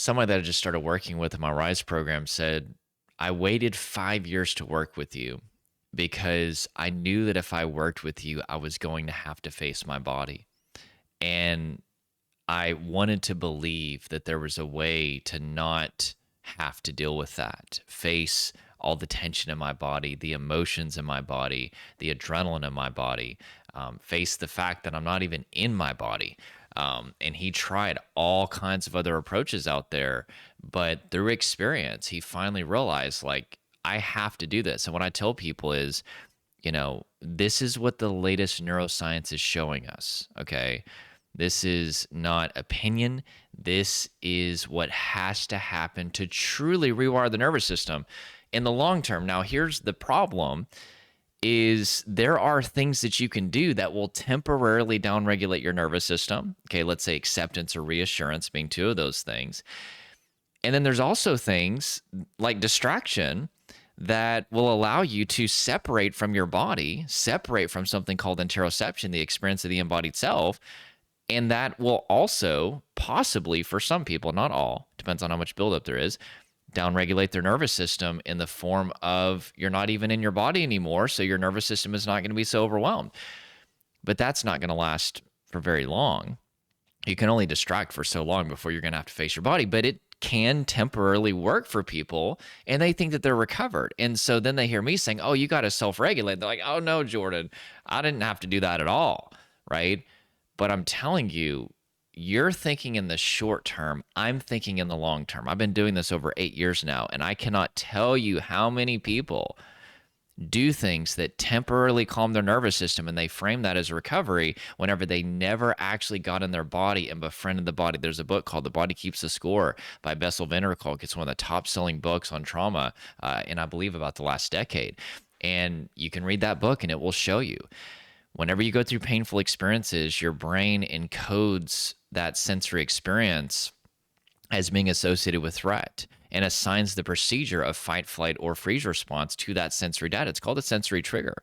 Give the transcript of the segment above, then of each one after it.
someone that I just started working with in my Rise program said, I waited 5 years to work with you because I knew that if I worked with you, I was going to have to face my body. And I wanted to believe that there was a way to not have to deal with that, face all the tension in my body, the emotions in my body, the adrenaline in my body, face the fact that I'm not even in my body. And he tried all kinds of other approaches out there, but through experience, he finally realized, like, I have to do this. And what I tell people is, this is what the latest neuroscience is showing us. Okay. This is not opinion. This is what has to happen to truly rewire the nervous system in the long term. Now, here's the problem is there are things that you can do that will temporarily downregulate your nervous system. Okay, let's say acceptance or reassurance being two of those things. And then there's also things like distraction that will allow you to separate from your body, separate from something called interoception, the experience of the embodied self. And that will also possibly, for some people, not all, depends on how much buildup there is, downregulate their nervous system in the form of you're not even in your body anymore, so your nervous system is not going to be so overwhelmed. But that's not going to last for very long. You can only distract for so long before you're going to have to face your body, but it can temporarily work for people and they think that they're recovered. And so then they hear me saying, oh, you got to self-regulate. They're like, oh no, Jordan, I didn't have to do that at all, right? But I'm telling you, you're thinking in the short term. I'm thinking in the long term. I've been doing this over 8 years now, and I cannot tell you how many people do things that temporarily calm their nervous system, and they frame that as recovery whenever they never actually got in their body and befriended the body. There's a book called The Body Keeps the Score by Bessel van der Kolk. It's one of the top-selling books on trauma in, I believe, about the last decade. And you can read that book, and it will show you. Whenever you go through painful experiences, your brain encodes that sensory experience as being associated with threat and assigns the procedure of fight, flight, or freeze response to that sensory data. It's called a sensory trigger.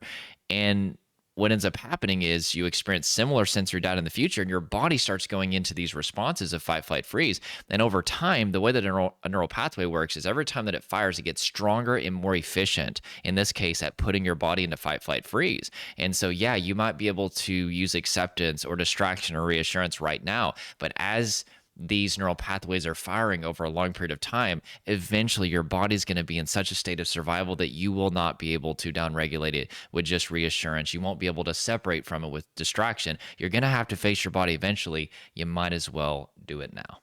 And what ends up happening is you experience similar sensory data in the future, and your body starts going into these responses of fight, flight, freeze. And over time, the way that a neural pathway works is every time that it fires, it gets stronger and more efficient, in this case, at putting your body into fight, flight, freeze. And so, yeah, you might be able to use acceptance or distraction or reassurance right now, but as these neural pathways are firing over a long period of time, eventually your body's going to be in such a state of survival that you will not be able to downregulate it with just reassurance. You won't be able to separate from it with distraction. You're going to have to face your body eventually. You might as well do it now.